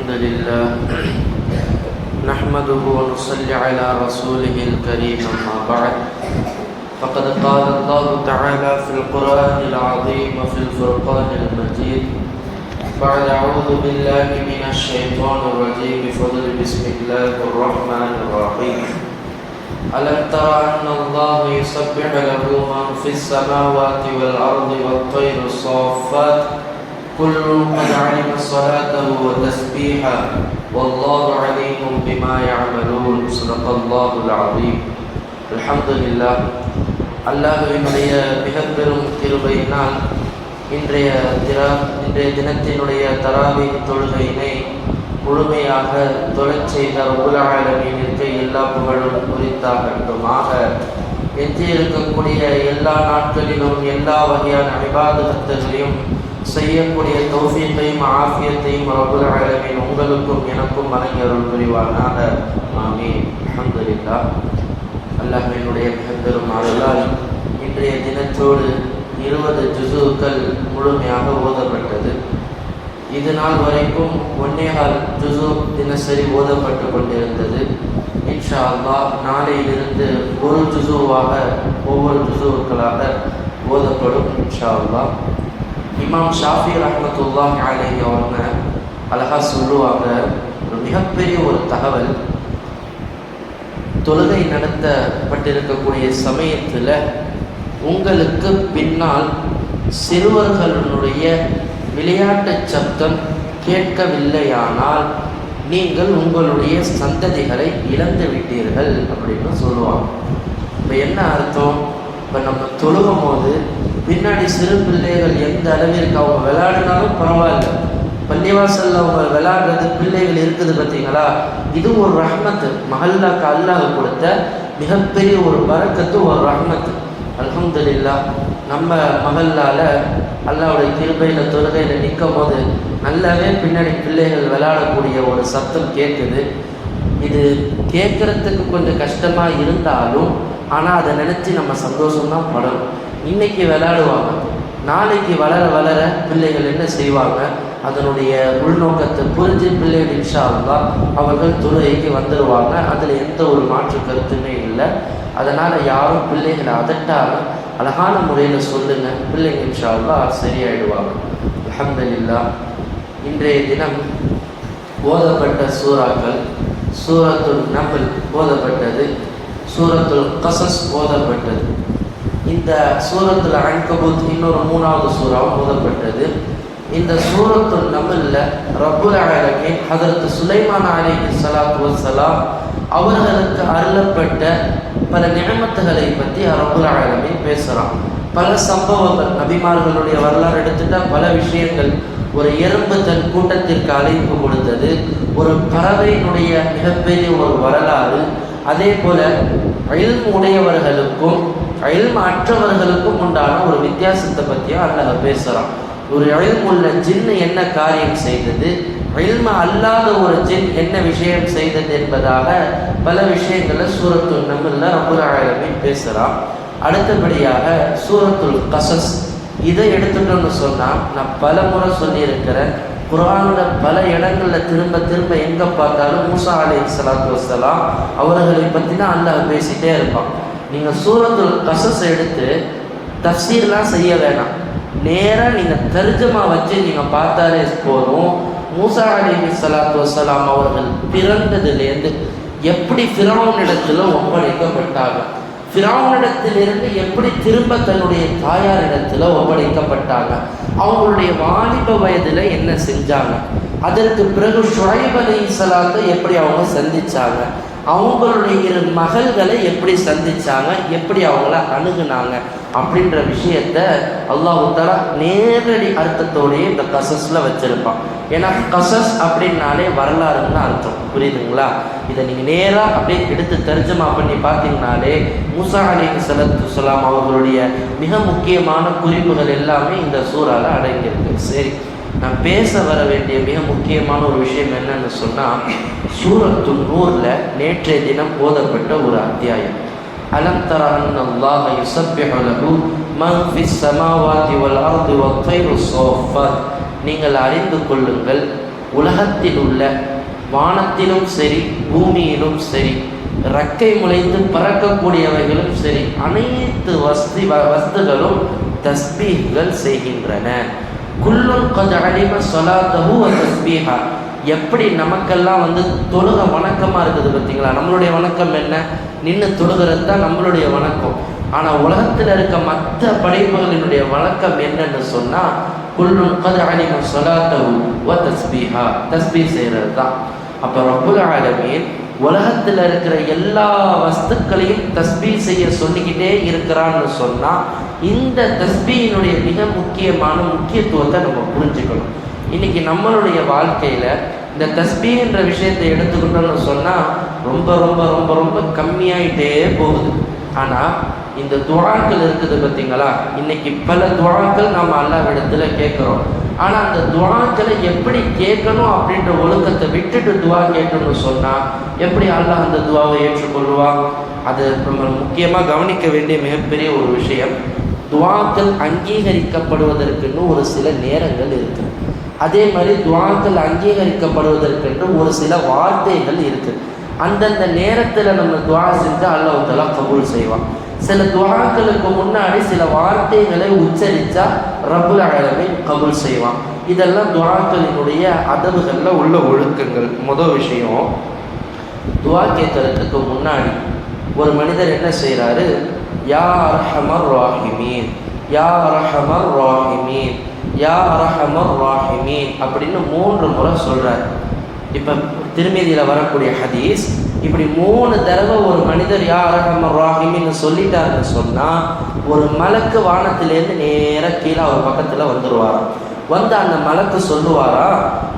الحمد لله نحمده ونصلي على رسوله الكريم أما بعد فقد قال الله تعالى في القرآن العظيم وفي الفرقان المجيد بعد أعوذ بالله من الشيطان الرجيم بفضل بسم الله الرحمن الرحيم ألم تر أن الله يسبح له من في السماوات والأرض والطير الصافات كل قد علم صلاته وتسبيحه والله عليم بما يعملون صدق الله العظيم. الحمد لله. அல்லாஹ்வினுடைய மிகப்பெரும் கிருபையினால் இன்றைய தினத்தினுடைய தராவீஹ் தொழுகையினை முழுமையாக தொழச் செய்த ரப்புல் ஆலமீனிற்கு எல்லா புகழும் உரித்தாகட்டுமாக. எஞ்சியிருக்கக்கூடிய எல்லா நாட்களிலும் எல்லா வகையான இபாதத்துகளையும் செய்யக்கூடிய தௌஃபீக்கையும் ஆஃபியத்தையும் ரப்புல் ஆலமீன் உங்களுக்கும் எனக்கும் வழங்கி அருள் புரிவானாக. ஆமீன். அல்ஹம்துலில்லாஹ். அல்லாஹ்வினுடைய மிகப்பெரும் அருளால் இன்றைய தினத்தோடு 20 ஜுஸுக்கள் முழுமையாக ஓதப்பட்டது. இது நாள் வரைக்கும் 1.25 ஜுஸு தினசரி ஓதப்பட்டு கொண்டிருந்தது. இன்ஷா அல்லாஹ் நாளையிலிருந்து ஒரு ஜுஸுவாக ஒவ்வொரு ஜுஸுக்களாக ஓதப்படும் இன்ஷா அல்லாஹ். இமாம் ஷாஃபி ரஹ்மத்துல்லாஹி அலைஹி அவங்க அழகா சொல்லுவாங்க, ஒரு மிகப்பெரிய ஒரு தகவல். தொழுகை நடத்தப்பட்டிருக்கக்கூடிய சமயத்தில் உங்களுக்கு பின்னால் சிறுவர்களுடைய விளையாட்டு சப்தம் கேட்கவில்லையானால் நீங்கள் உங்களுடைய சந்ததிகளை இழந்து விட்டீர்கள் அப்படின்னு சொல்லுவாங்க. இப்போ என்ன அர்த்தம்? இப்போ நம்ம தொழுகும் போது பின்னாடி சிறு பிள்ளைகள் எந்த அளவிற்கு அவங்க விளையாடினாலும் பரவாயில்ல, பள்ளிவாசலில் அவங்க விளையாடுறது பிள்ளைகள் இருக்குது பார்த்தீங்களா, இது ஒரு ரஹ்மத்து. மஹல்லாக்கு அல்லாஹ் கொடுத்த மிகப்பெரிய ஒரு பரக்கத்து, ஒரு ரஹ்மத்து. அல்ஹம்துலில்லாஹ். நம்ம மஹல்லால அல்லாஹ்வுடைய கிருபையில் தொழுகையில் நிற்கும் போது நல்லாவே பின்னாடி பிள்ளைகள் விளையாடக்கூடிய ஒரு சத்தம் கேட்குது. இது கேட்குறதுக்கு கொஞ்சம் கஷ்டமாக இருந்தாலும் ஆனால் அதை நினச்சி நம்ம சந்தோஷம்தான் படணும். இன்றைக்கி விளையாடுவாங்க, நாளைக்கு வளர வளர பிள்ளைகள் என்ன செய்வாங்க, அதனுடைய உள்நோக்கத்தை புரிஞ்சு பிள்ளைகள் இன்ஷா அல்லாஹ் அவர்கள் தொழுகைக்கு வந்துடுவாங்க. அதில் எந்த ஒரு மாற்று கருத்துமே இல்லை. அதனால் யாரும் பிள்ளைகளை அதட்டாமல் அழகான முறையில் சொல்லுங்கள், பிள்ளைங்க இன்ஷா அல்லாஹ் சரியாயிடுவாங்க. அல்ஹம்துலில்லாஹ். இன்றைய தினம் ஓதப்பட்ட சூறாக்கள் சூரத்துல் நம்ல் ஓதப்பட்டது, சூரத்துல் கஸஸ் ஓதப்பட்டது. இந்த சூரத்துல் அன்கபூத் இன்னொரு 3வது சூறாவும் ஓதப்பட்டது. இந்த சூரத்துல் நம்ல்ல ரப்புல் ஆலமீன் ஹதரத் சுலைமான் அலைஹிஸ்ஸலாத்து வஸ்ஸலாம் அவர்களுக்கு அருளப்பட்ட பல நிஅமத்துகளை பற்றி ரப்புல் ஆலமீன் பேசுகிறான். பல சம்பவங்கள், நபிமார்களுடைய வரலாறு எடுத்துட்டால் பல விஷயங்கள். ஒரு எறும்பு தன் கூட்டத்திற்கு அழைப்பு கொடுத்தது, ஒரு பறவையினுடைய மிகப்பெரிய ஒரு வரலாறு. அதே போல இல்ம் உடையவர்களுக்கும் இல்ம் அற்றவர்களுக்கும் உண்டான ஒரு வித்தியாசத்தை பற்றியும் அல்லாஹ் பேசுகிறான். ஒரு இல்ம் உள்ள ஜின்னு என்ன காரியம் செய்தது, இல்ம் அல்லாத ஒரு ஜின் என்ன விஷயம் செய்தது என்பதாக பல விஷயங்களை சூரத்துல் நம்ல்ல ரப்புல் ஆலமீன் பேசுகிறான். அடுத்தபடியாக சூரத்துல் கஸஸ் இதை எடுத்துட்டோன்னு சொன்னால், நான் பல முறை சொல்லியிருக்கிறேன், குர்ஆனில் பல இடங்களில் திரும்ப திரும்ப எங்கே பார்த்தாலும் மூசா அலைஹிஸ்ஸலாத்து வஸ்ஸலாம் அவர்களை பற்றி தான் அல்லாஹ் பேசிகிட்டே இருப்பான். நீங்கள் சூரத்துல் கஸஸ் எடுத்து தஃப்சீர்லாம் செய்ய வேணாம், நேராக நீங்கள் தர்ஜமா வச்சு நீங்கள் பார்த்தாலே போதும். மூசா அலைஹிஸ்ஸலாத்து வஸ்ஸலாம் அவர்கள் பிறந்ததுலேருந்து எப்படி ஃபிரௌனிடத்தில் ஒப்படைக்கப்பட்டாங்க, ஃபிரௌனிடத்திலிருந்து எப்படி திரும்ப தன்னுடைய தாயாரிடத்தில் ஒப்படைக்கப்பட்டாங்க, அவங்களுடைய வாலிப வயதில் என்ன செஞ்சாங்க, அதற்கு பிறகு ஷுஐப் அலைஹிஸ்ஸலாத்தை எப்படி அவங்க சந்திச்சாங்க, அவங்களுடைய 2 மகள்களை எப்படி சந்திச்சாங்க, எப்படி அவங்கள அணுகுனாங்க அப்படின்ற விஷயத்த அல்லாஹ் தஆலா நேரடி அர்த்தத்தோடையே இந்த கஸஸில் வச்சிருப்பான். ஏன்னா கஸஸ் அப்படின்னாலே வரலாறுன்னு அர்த்தம், புரியுதுங்களா? இதை நீங்கள் நேராக அப்படியே எடுத்து தர்ஜமா பண்ணி பார்த்தீங்கனாலே மூசா அலைஹிஸ்ஸலாத்து வஸ்ஸலாம் அவர்களுடைய மிக முக்கியமான குறிப்புகள் எல்லாமே இந்த சூறால அடங்கியிருக்கு. சரி, நான் பேச வர வேண்டிய மிக முக்கியமான ஒரு விஷயம் என்னன்னு சொன்னால், சூரத்துல் நூர்ல நேற்றைய தினம் ஓதப்பட்ட ஒரு அத்தியாயம். அலம் தர அன்னல்லாஹ யுஸப்பிஹு லஹு மன் ஃபிஸ் ஸமாவாதி வல் அர்தி வத் தைரு ஸாஃபாத். நீங்கள் அறிந்து கொள்ளுங்கள், உலகத்தில் உள்ள வானத்திலும் சரி பூமியிலும் சரி இறக்கை முளைத்து பறக்கக்கூடியவைகளும் சரி அனைத்து வஸ்துகளும் தஸ்பீஹ்கள் செய்கின்றன. குல்லுன் கத் அலிம ஸலாத்தஹு வ தஸ்பீஹா. எப்படி நமக்கெல்லாம் தொழுக வணக்கமாக இருக்குது பார்த்தீங்களா? நம்மளுடைய வணக்கம் என்ன? நின்று தொழுகிறது தான் நம்மளுடைய வணக்கம். ஆனால் உலகத்தில் இருக்க மற்ற படைப்புகளினுடைய வழக்கம் என்னன்னு சொன்னால் குல்லுன் கத் அலிம ஸலாத்தஹு வ தஸ்பீஹா, தஸ்பீஹ் செய்கிறது தான். அப்போ ரப்புல் ஆலமீன் உலகத்தில் இருக்கிற எல்லா வஸ்துக்களையும் தஸ்பீஹ் செய்ய சொல்லிக்கிட்டே இருக்கிறான்னு சொன்னால் இந்த தஸ்பீஹினுடைய மிக முக்கியத்துவத்தை நம்ம புரிஞ்சுக்கணும். இன்னைக்கு நம்மளுடைய வாழ்க்கையில் இந்த தஸ்பீஹ்ன்ற விஷயத்தை எடுத்துக்கிட்டோம்னு சொன்னால் ரொம்ப ரொம்ப ரொம்ப ரொம்ப கம்மியாயிட்டே போகுது. ஆனால் இந்த துஆக்கள் இருக்குது பார்த்தீங்களா? இன்னைக்கு பல துஆக்கள் நம்ம அல்லாஹ்விடத்துல கேட்குறோம். ஆனால் அந்த துஆக்களை எப்படி கேட்கணும் அப்படின்ற ஒழுக்கத்தை விட்டுட்டு துஆ கேட்கணும்னு சொன்னால் எப்படி அல்லாஹ் அந்த துஆவை ஏற்றுக்கொள்வான்? அது நம்ம முக்கியமாக கவனிக்க வேண்டிய மிகப்பெரிய ஒரு விஷயம். துஆக்கள் அங்கீகரிக்கப்படுவதற்குன்னு ஒரு சில நேரங்கள் இருக்குது. அதே மாதிரி துஆக்கள் அங்கீகரிக்கப்படுவதற்கென்று ஒரு சில வார்த்தைகள் இருக்குது. அந்தந்த நேரத்தில் நம்ம துஆ செஞ்சால் அல்லாஹ் தஆலா கபூல் செய்வான். சில துஆக்களுக்கு முன்னாடி சில வார்த்தைகளை உச்சரித்தா ரப்புல் ஆலமீன் கபூல் செய்வான். இதெல்லாம் துஆக்களினுடைய அதவுகளில் உள்ள ஒழுக்கங்கள். முதல் விஷயம், துஆ கேட்கறதுக்கு முன்னாடி ஒரு மனிதர் என்ன செய்கிறாரு? யா அர்ஹமர் ராஹிமீன், யா அர்ஹமர் ராஹிமீன், யா அர்ஹமர் ராஹிமீன் அப்படின்னு 3 முறை சொல்கிறார். இப்போ திருமதியில் வரக்கூடிய ஹதீஸ் இப்படி 3 தடவை ஒரு மனிதர் யா அர்ஹமர் ராஹிமீன்னு சொல்லிட்டாருன்னு சொன்னால் ஒரு மலக்கு வானத்திலேருந்து நேராக கீழே அவர் பக்கத்தில் வந்துடுவாராம். அந்த மலக்கு சொல்லுவாரா,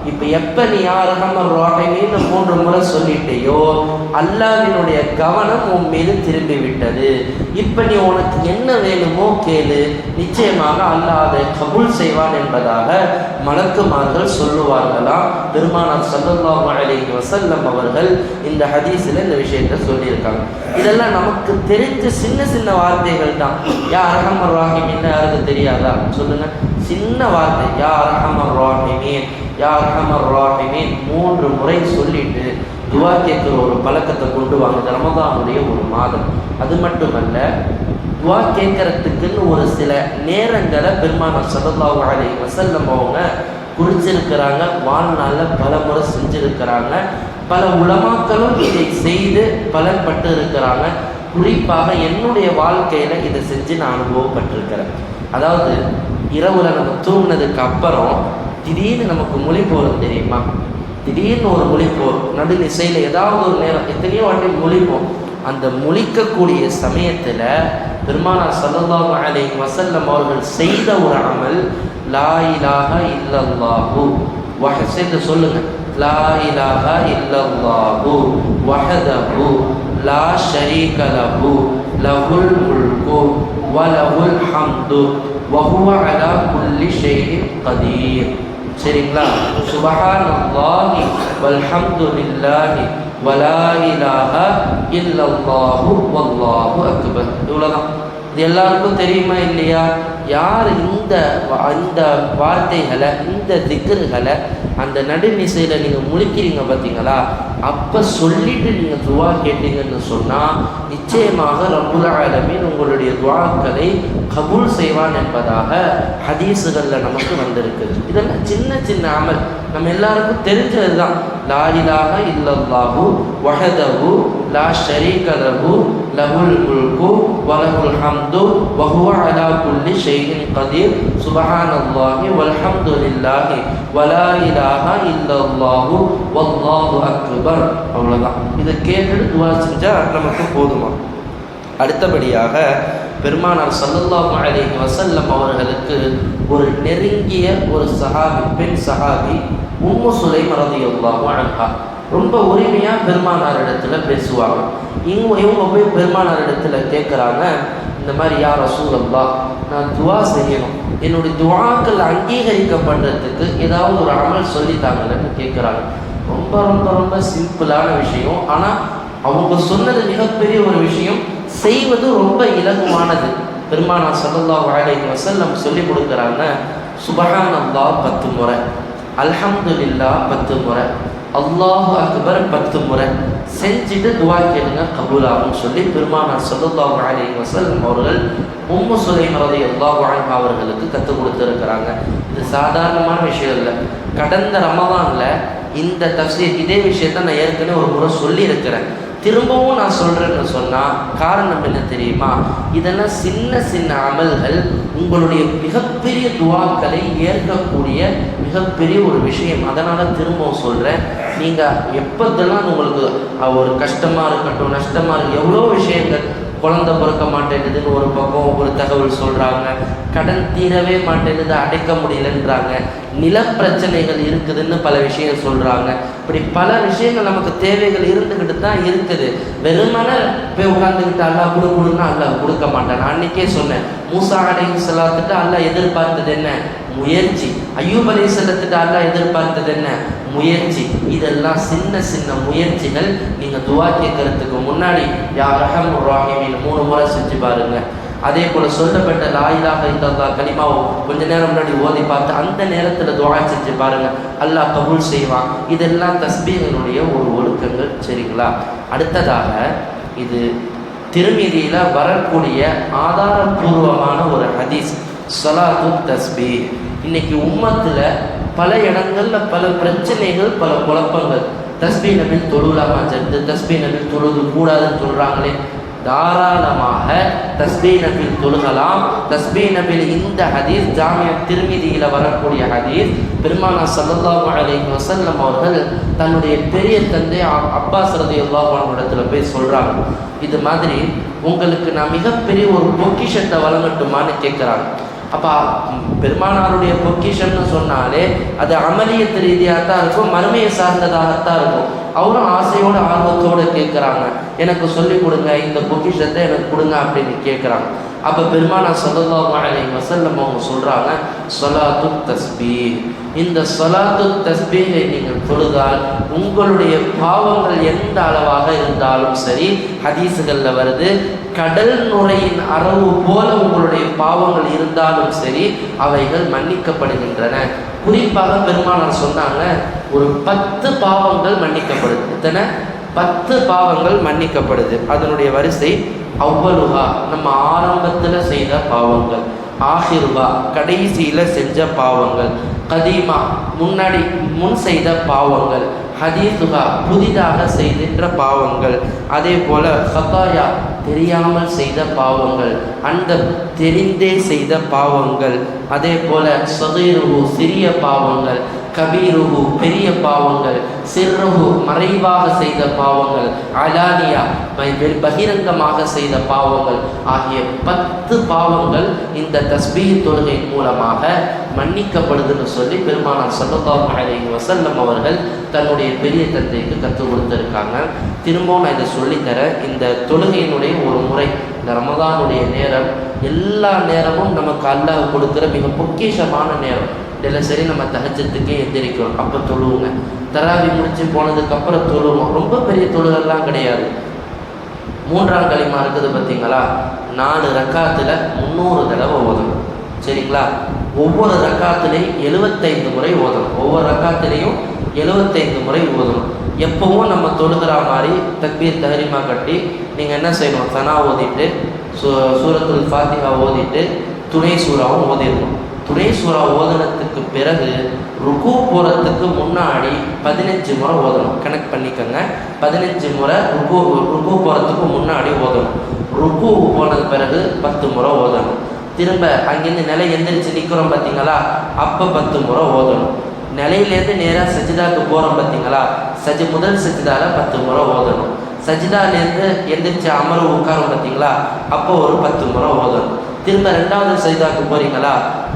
இப்போ எப்போ நீ யா அர்ஹமர் ராஹிமீன்னு 3 முறை சொல்லிட்டேயோ அல்லாஹ்வினுடைய கவனம் உன் மீது திரும்பி விட்டது. இப்போ நீ உனக்கு என்ன வேணுமோ கேளு, நிச்சயமாக அல்லாஹ் அதை கபூல் செய்வான் என்பதாக மலக்குமார்கள் சொல்லுவார்களாம். பெருமானார் ஸல்லல்லாஹு அலைஹி வஸல்லம் அவர்கள் இந்த ஹதீஸில் இந்த விஷயத்தை சொல்லியிருக்காங்க. இதெல்லாம் நமக்கு தெரிஞ்ச சின்ன சின்ன வார்த்தைகள் தான். யா அர்ஹமர் ராஹிமீன் யாருக்கு தெரியாதா? சொல்லுங்க. சின்ன வார்த்தை யா அர்ஹமர் ராஹிமீன், யா அர்ஹமர் ராஹிமீன் 3 முறை சொல்லிட்டு துஆ கேட்குற ஒரு பழக்கத்தை கொண்டு வாங்க. ரமதானுடைய ஒரு மாதம். அது மட்டுமல்ல, துஆ கேட்கறதுக்குன்னு ஒரு சில நேரங்களை பெருமானார் ஸல்லல்லாஹு அலைஹி வஸல்லம் அவங்க குறிச்சிருக்கிறாங்க. வாழ்நாளில் பல முறை செஞ்சிருக்கிறாங்க. பல உலமாக்களும் இதை செய்து பலன்பட்டு இருக்கிறாங்க. குறிப்பாக என்னுடைய வாழ்க்கையில் இதை செஞ்சு நான் அனுபவப்பட்டிருக்கிறேன். அதாவது இரவுல நம்ம தூங்கினதுக்கு அப்புறம் திடீர்னு நமக்கு முழிப்பு வரும் தெரியுமா? திடீர்னு ஒரு முழிப்பு வரும். நடுநிசையில் ஏதாவது ஒரு நேரம் எத்தனையோ வாட்டி முழிப்போம். அந்த முழிக்கக்கூடிய சமயத்தில் பெருமானார் ஸல்லல்லாஹு அலைஹி வஸல்லம் அவர்கள் செய்த ஒரு அமல் லா இலாஹ இல்லல்லாஹு சேர்ந்து சொல்லுங்க. லா இலாஹ இல்லல்லாஹு வஹதஹு லா ஷரீக லஹு லஹுல் முல்கு வ லஹுல் ஹம்து வஹுவ அலா குல்லி ஷைஇன் கதீர். சரிங்களா? சுப்ஹானல்லாஹி வல்ஹம்துலில்லாஹி வலா இலாஹ இல்லல்லாஹு வல்லாஹு அக்பர். இவ்வளோதான். இது எல்லாருக்கும் தெரியுமா இல்லையா? யார் இந்த வார்த்தைகளை இந்த திக்ருகளை அந்த நடுநிசையில் நீங்கள் முழிக்கிறீங்க பார்த்தீங்களா? அப்போ சொல்லிட்டு நீங்கள் துஆ கேட்டீங்கன்னு சொன்னால் நிச்சயமாக ரப்புல் ஆலமீன் உங்களுடைய துஆக்களை கபூல் செய்வான் என்பதாக ஹதீஸுகளில் நமக்கு வந்திருக்குது. இதெல்லாம் சின்ன சின்ன அமல் நம்ம எல்லாருக்கும் தெரிஞ்சது தான். லா இலாஹ இல்லல்லாஹு வஹதஹு லா ஷரீக லஹு லஹுல் முல்கு வ லஹுல் ஹம்து வ ஹுவ அலா குல்லி ஷைஇன் கதீர் சுப்ஹானல்லாஹி வல்ஹம்துலில்லாஹி வ லா இலாஹ இல்லல்லாஹு வல்லாஹு அக்பர். அவ்வளோதான். இதை கேட்டுட்டு துஆ செஞ்சால் நமக்கு போதுமா? அடுத்தபடியாக பெருமானார் ஸல்லல்லாஹு அலைஹி வஸல்லம் அவர்களுக்கு ஒரு நெருங்கிய ஒரு சஹாபி, பெண் சஹாபி உம்மு சுலைம் ரலியல்லாஹு அன்ஹா ரொம்ப உரிமையாக பெருமானார் இடத்துல பேசுவாங்க. இவங்க போய் பெருமானார் இடத்துல கேட்குறாங்க, இந்த மாதிரி யா ரசூலல்லாஹ், நான் துஆ செய்யணும், என்னுடைய துஆக்கள் அங்கீகரிக்கப்படுறதுக்கு ஏதாவது ஒரு அமல் சொல்லித்தாங்கன்னு கேட்குறாங்க. ரொம்ப ரொம்ப ரொம்ப சிம்பிளான விஷயம். ஆனால் அவங்க சொன்னது மிகப்பெரிய ஒரு விஷயம், செய்வது ரொம்ப இலகுவானது. பெருமானார் ஸல்லல்லாஹு அலைஹி வஸல்லம் சொல்லி கொடுக்குறாங்க, சுப்ஹானல்லாஹ் 10 முறை, அல்ஹம்துலில்லாஹ் 10 முறை, அல்லாஹு அக்பர் 10 முறை செஞ்சுட்டு துவா கேளுங்க, கபூலாகும் சொல்லி பெருமானார் ஸல்லல்லாஹு அலைஹி வஸல்லம் அவர்கள் உம்மு சுலைம் ரலியல்லாஹு அன்ஹா அவர்களுக்கு கற்றுக் கொடுத்துருக்கிறாங்க. இது சாதாரணமான விஷயம் இல்லை. கடந்த ரமதானில் இந்த தஃப்சீர் இதே விஷயத்தை நான் ஏற்கனவே ஒரு முறை சொல்லியிருக்கிறேன். திரும்பவும் நான் சொல்கிறேன்னு சொன்னால் காரணம் என்ன தெரியுமா? இதெல்லாம் சின்ன சின்ன அமல்கள் உங்களுடைய மிகப்பெரிய துவாக்களை ஏற்கக்கூடிய மிகப்பெரிய ஒரு விஷயம். அதனால் திரும்பவும் சொல்கிறேன், நீங்கள் எப்போதெல்லாம் உங்களுக்கு ஒரு கஷ்டமாக இருக்கட்டும், நஷ்டமாக இருக்கும், எவ்வளோ விஷயங்கள், குழந்தை பிறக்க மாட்டேங்குதுன்னு ஒரு பக்கம் ஒரு தகவல் சொல்கிறாங்க, கடன் தீரவே மாட்டேங்குது, அடைக்க முடியலன்றாங்க, நிலப்பிரச்சனைகள் இருக்குதுன்னு பல விஷயம் சொல்கிறாங்க. இப்படி பல விஷயங்கள் நமக்கு தேவைகள் இருந்துக்கிட்டு தான் இருக்குது. வெறுமனே போய் உட்காந்துக்கிட்டு அல்லாஹ் கொடுக்கணும்னா அல்லாஹ் கொடுக்க மாட்டான். நான் அன்றைக்கே சொன்னேன், மூசா அலைஹிஸ்ஸலாத்துக்கு அல்லாஹ் எதிர்பார்த்தது என்ன? முயற்சி. அய்யூப் அலைஹிஸ்ஸலாத்துக்கு அல்லாஹ் எதிர்பார்த்தது என்ன? முயற்சி. இதெல்லாம் சின்ன சின்ன முயற்சிகள். நீங்கள் துவா கேட்கறதுக்கு முன்னாடி யா அர்ஹமர் ராஹிமீன் 3 முறை செஞ்சு பாருங்க. அதே போல் சொல்லப்பட்ட லா இலாஹ இல்லல்லாஹ் கலிமாவை கொஞ்ச நேரம் முன்னாடி ஓதி பார்த்து அந்த நேரத்தில் துவா செஞ்சு பாருங்கள், அல்லாஹ் கபூல் செய்வான். இதெல்லாம் தஸ்பீஹினுடைய ஒரு ஒழுக்கங்கள். சரிங்களா? அடுத்ததாக இது திருமிதியில் வரக்கூடிய ஆதாரபூர்வமான ஒரு ஹதீஸ், ஸலாத்து தஸ்பீஹ். இன்னைக்கு உம்மத்தில் பல இடங்களில் பல பிரச்சனைகள், பல குழப்பங்கள். தஸ்பீஹ் நபில் தொழுலாமா சேர்ந்து, தஸ்பீஹ் நபில் தொழுது கூடாதுன்னு சொல்கிறாங்களே. தாராளமாக தஸ்பீஹ் நபில் தொழுகலாம். தஸ்பீஹ் நபில் இந்த ஹதீஸ் ஜாமியா திருமிதியில் வரக்கூடிய ஹதீஸ். பெருமானார் ஸல்லல்லாஹு அலைஹி வஸல்லம் அவர்கள் தன்னுடைய பெரிய தந்தை அப்பாஸ் ரலியல்லாஹு அன்ஹு இடத்துல போய் சொல்கிறாங்க, இது மாதிரி உங்களுக்கு நான் மிகப்பெரிய ஒரு பொக்கிஷத்தை வழங்கட்டுமான்னு கேட்குறாங்க. அப்போ பெருமானாருடைய பொக்கிஷன்னு சொன்னாலே அது அமலியத்து ரீதியாக தான் இருக்கும், மறுமையை சார்ந்ததாகத்தான் இருக்கும். அவரும் ஆசையோடு ஆர்வத்தோடு கேட்குறாங்க, எனக்கு சொல்லிக் கொடுங்க, இந்த பொக்கிஷத்தை எனக்கு கொடுங்க அப்படின்னு கேட்குறாங்க. அப்போ பெருமானார் ஸல்லல்லாஹு அலைஹி வஸல்லம் அவங்க சொல்கிறாங்க, ஸலாத்து தஸ்பீஹ். இந்த ஸலாத்து தஸ்பீஹை நீங்கள் தொழுதால் உங்களுடைய பாவங்கள் எந்த அளவாக இருந்தாலும் சரி, ஹதீஸுகளில் வருது, கடல் நுரையின் அரவு போல உங்களுடைய பாவங்கள் இருந்தாலும் சரி, அவைகள் மன்னிக்கப்படுகின்றன. குறிப்பாக பெருமானார் சொன்னாங்க, ஒரு 10 பாவங்கள் மன்னிக்கப்படுது. இத்தனை 10 பாவங்கள் மன்னிக்கப்படுது. அதனுடைய வரிசை அவ்வளுகா நம்ம ஆரம்பத்தில் செய்த பாவங்கள், ஆஹிருவா கடைசியில் செஞ்ச பாவங்கள், கதீமா முன் செய்த பாவங்கள், ஹதீசுகா புதிதாக செய்கின்ற பாவங்கள், அதே போல் ஹதாயா தெரியாமல் செய்த பாவங்கள், அந்த தெரிந்தே செய்த பாவங்கள், அதே போல் சகீருஹு சிறிய பாவங்கள், கபீருஹு பெரிய பாவங்கள், சிர்ருஹு மறைவாக செய்த பாவங்கள், அலானியா பகிரங்கமாக செய்த பாவங்கள் ஆகிய 10 பாவங்கள் இந்த தஸ்பீஹ் தொழுகை மூலமாக மன்னிக்கப்படுதுன்னு சொல்லி பெருமானார் ஸல்லல்லாஹு அலைஹி வஸல்லம் அவர்கள் தன்னுடைய பெரிய தந்தைக்கு கற்றுக் கொடுத்துருக்காங்க. திரும்பவும் நான் இதை சொல்லித்தரேன். இந்த தொழுகையினுடைய ஒரு முறை, இந்த ரமதானுடைய நேரம் எல்லா நேரமும் நமக்கு அல்லாஹ் கொடுக்குற மிக பொக்கிஷமான நேரம். இதில் சரி நம்ம தஹஜ்ஜுக்கே எந்திரிக்கிறோம், அப்போ தொழுவுங்க. தராவி முடிச்சு போனதுக்கப்புறம் தொழுவோம். ரொம்ப பெரிய தொழுகெல்லாம் கிடையாது. 3ஆம் கலிமா இருக்குது பார்த்தீங்களா, 4 ரக்காத்தில் 300 தடவை ஓதணும். சரிங்களா? ஒவ்வொரு ரக்காத்துலேயும் 75 முறை ஓதணும். ஒவ்வொரு ரக்காத்துலேயும் 75 முறை ஓதணும். எப்பவும் நம்ம தொழுகிற மாதிரி தக்பீர் தஹரீமா கட்டி நீங்கள் என்ன செய்யணும், சனா ஓதிட்டு சூரத்துல் ஃபாத்திஹா ஓதிட்டு துணை சூறாவும் ஓதிடணும். துணை சூறா ஓதனத்துக்கு பிறகு ருக்கு போகிறதுக்கு முன்னாடி 15 முறை ஓதணும். கனெக்ட் பண்ணிக்கோங்க, 15 முறை ருக்கு போகிறதுக்கு முன்னாடி ஓதணும். ருக்கு போனது பிறகு 10 முறை ஓதணும். திரும்ப அங்கேருந்து நிலை எந்திரிச்சு நிற்கிறோம் பார்த்தீங்களா, அப்போ 10 முறை ஓதணும். நிலையிலேருந்து நேராக சஜிதாவுக்கு போகிறோம் பார்த்தீங்களா, முதல் சஜிதாவில் 10 முறை ஓதணும். சஜிதாலேருந்து எந்திரிச்சு அமர்வு உட்காரோம் பார்த்தீங்களா, அப்போ ஒரு 10 முறை ஓதணும். திரும்ப 2வது சஜிதாவுக்கு போகிறீங்களா,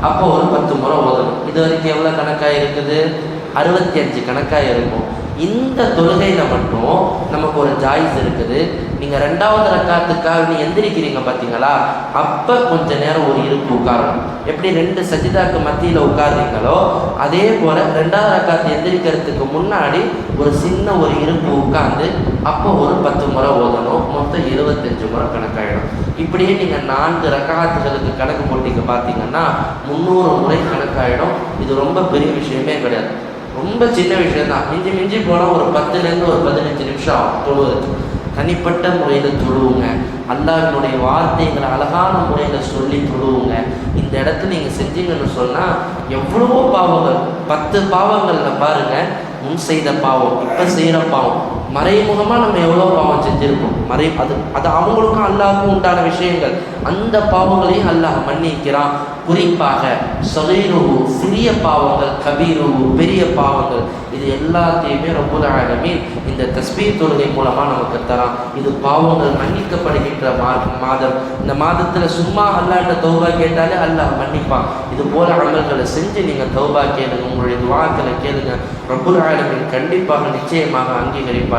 அப்போ ஒரு 10 முறை ஓதணும். இது வரைக்கும் எவ்வளோ கணக்காக இருக்குது? 65 கணக்காக இருக்கும். இந்த தொழுகையில் மட்டும் நமக்கு ஒரு ஜாயிஸ் இருக்குது. நீங்கள் 2வது ரக்காத்துக்காக எந்திரிக்கிறீங்க பார்த்தீங்களா, அப்போ கொஞ்ச நேரம் ஒரு இருப்பு உட்காரணும். எப்படி 2 சஜிதாக்கு மத்தியில் உட்காருறீங்களோ அதே போல் 2வது ரக்காத்து எந்திரிக்கிறதுக்கு முன்னாடி ஒரு சின்ன ஒரு இருப்பு உட்கார்ந்து அப்போ ஒரு 10 முறை ஓதணும். மொத்தம் 25 முறை கணக்காயிடும். இப்படியே நீங்கள் 4 ரக்காத்துகளுக்கு கணக்கு போட்டிங்க பார்த்தீங்கன்னா 300 முறை கணக்காயிடும். இது ரொம்ப பெரிய விஷயமே கிடையாது. ரொம்ப சின்ன விஷயம் தான். மிஞ்சி மிஞ்சி போனால் ஒரு 10லேருந்து ஒரு 15 நிமிஷம் தொழுவது. தனிப்பட்ட முறையில் தொழுவுங்க. அல்லாஹ்வினுடைய வார்த்தைகளை அழகான முறையில் சொல்லி தொழுவுங்க. இந்த இடத்துல நீங்கள் செஞ்சீங்கன்னு சொன்னால் எவ்வளவோ பாவங்கள், 10 பாவங்களில் பாருங்கள், முன் செய்த பாவம், இப்போ செய்கிற பாவம், மறைமுகமாக நம்ம எவ்வளோ பாவம் செஞ்சுருக்கோம். அது அவங்களுக்கும் அல்லாஹ்வுக்கும் உண்டான விஷயங்கள். அந்த பாவங்களையும் அல்லாஹ் மன்னிக்கிறான். குறிப்பாக சகீருஹு சிறிய பாவங்கள், கபீருஹு பெரிய பாவங்கள், இது எல்லாத்தையுமே ரப்புல் ஆலமீன் இந்த தஸ்பீஹ் தொழுகை மூலமாக நமக்கு தரான். இது பாவங்கள் மன்னிக்கப்படுகின்ற மாதம். இந்த மாதத்தில் சும்மா அல்லாஹ்ட்ட தௌபா கேட்டாலே அல்லாஹ் மன்னிப்பான். இது போல அமல்களை செஞ்சு நீங்கள் தௌபா கேளுங்க, உங்களுடைய துஆக்களை கேளுங்க. ரப்புல் ஆலமீன் கண்டிப்பாக நிச்சயமாக அங்கீகரிப்பார்.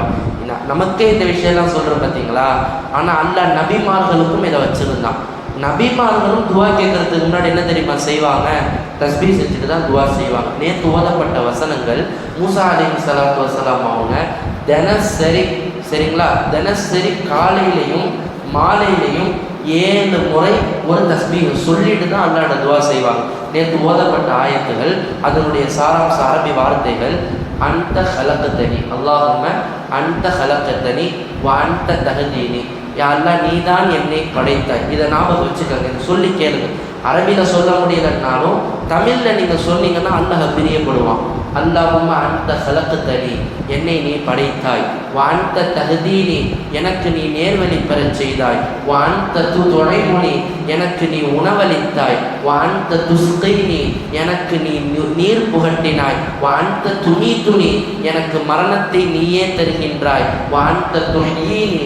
நமக்கே இந்த விஷயம்லாம் சொல்கிறோம் பார்த்தீங்களா? ஆனால் அல்லாஹ் நபிமார்களுக்கும் இதை வச்சுருந்தான். நபிமார்களும் துவா கேட்கறதுக்கு முன்னாடி என்ன தெரியுமா செய்வாங்க? தஸ்பீஹ் செஞ்சுட்டு தான் துவா செய்வாங்க. நேற்று ஓதப்பட்ட வசனங்கள், மூசா அலைஹிஸ்ஸலாத்து வஸ்ஸலாம் அவங்க தினசரி, சரிங்களா, தினசரி காலையிலையும் மாலையிலையும் 7 முறை ஒரு தஸ்பீஹ் சொல்லிட்டு தான் அல்லாஹ்ட்ட துவா செய்வாங்க. நேற்று ஓதப்பட்ட ஆயத்துகள், அதனுடைய சாராம்ச அரபி வார்த்தைகள், அன்த ஹலகத்தனி, அல்லாஹும்ம அன்த ஹலகத்தனி வ அன்த தஹதீனி, யா அல்லாஹ் நீ தான் என்னை படைத்தாய். இதை ஞாபகம் வச்சுக்கோங்க, இதை சொல்லி கேளுங்க. அரபியில் சொல்ல முடியலன்னாலும் தமிழில் நீங்கள் சொன்னீங்கன்னா அல்லாஹ் பிரியப்படுவான். அல்லாஹும்ம அன்த ஹலகத்தனி, என்னை நீ படைத்தாய். வ அன்த தஹதீனி, எனக்கு நீ நேர்வழி பெறச் செய்தாய். வ அன்த துதைமுனி, எனக்கு நீ உணவளித்தாய். வ அன்த துஸ்கீனி, எனக்கு நீ நீர் புகட்டினாய். வ அன்த துனீதுனி, எனக்கு மரணத்தை நீயே தருகின்றாய். வ அன்த துஹ்யீனி,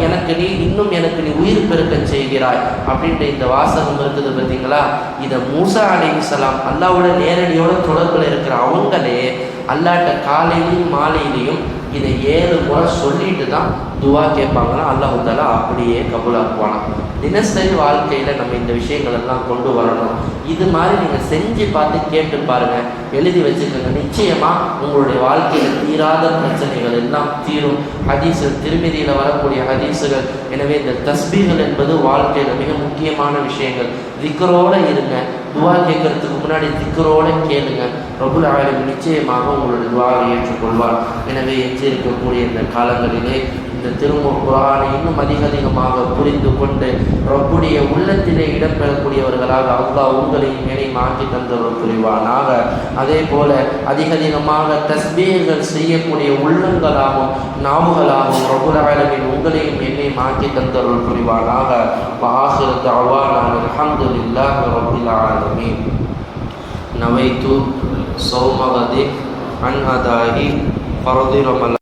எனக்கு நீ உயிர் பெருக்க செய்கிறாய் அப்படின்ற இந்த வாசகம் இருக்குது பார்த்தீங்களா? இதை மூசா அலைஹிஸ்ஸலாம் அல்லாஹ்வோட நேரடியோட தொடர்பில் இருக்கிற அவங்களே அல்லாஹ்ட்ட காலையிலையும் மாலையிலையும் இதை 7 முறை சொல்லிட்டு தான் துவா கேட்பாங்கன்னா அல்லாஹ் தஆலா அப்படியே கபூலாக்குவானா. தினசரி வாழ்க்கையில் நம்ம இந்த விஷயங்கள் எல்லாம் கொண்டு வரணும். இது மாதிரி நீங்கள் செஞ்சு பார்த்து கேட்டு பாருங்கள், எழுதி வச்சுக்கோங்க. நிச்சயமாக உங்களுடைய வாழ்க்கையில் தீராத பிரச்சனைகள் எல்லாம் தீரும். ஹதீஸுகள், திருமதியில் வரக்கூடிய ஹதீஸுகள். எனவே இந்த தஸ்பீஹ்கள் என்பது வாழ்க்கையில் மிக முக்கியமான விஷயங்கள். திக்ரோடு இருங்க. துவா கேட்கறதுக்கு முன்னாடி திக்ரோடு கேளுங்க. ரப்புல் ஆலமீன் நிச்சயமாக உங்களுடைய துவாவை ஏற்றுக்கொள்வார். எனவே இருக்கக்கூடிய இந்த காலங்களிலே இந்த திருமூல் குர்ஆனை இன்னும் அதிகமாக புரிந்து கொண்டு ரப்புடைய உள்ளத்திலே இடம்பெறக்கூடியவர்களாக அல்லாஹ் உங்களையும் என்னையும் ஆக்கி தந்தருள் புரிவானாக. அதே போல அதிகமாக தஸ்பீஹ்கள் செய்யக்கூடிய உள்ளங்களாகவும் நாவுகளாகவும் ரப்புல் ஆலமீன் உங்களையும் என்னையும் ஆக்கி தந்தருள் புரிவானாக. வஆகிரு தஅவானா அல்ஹம்துலில்லாஹி ரப்பில் ஆலமீன். நவைத்து சௌம கதி அன் அதாஹி ஃபர்தி ரமலான்.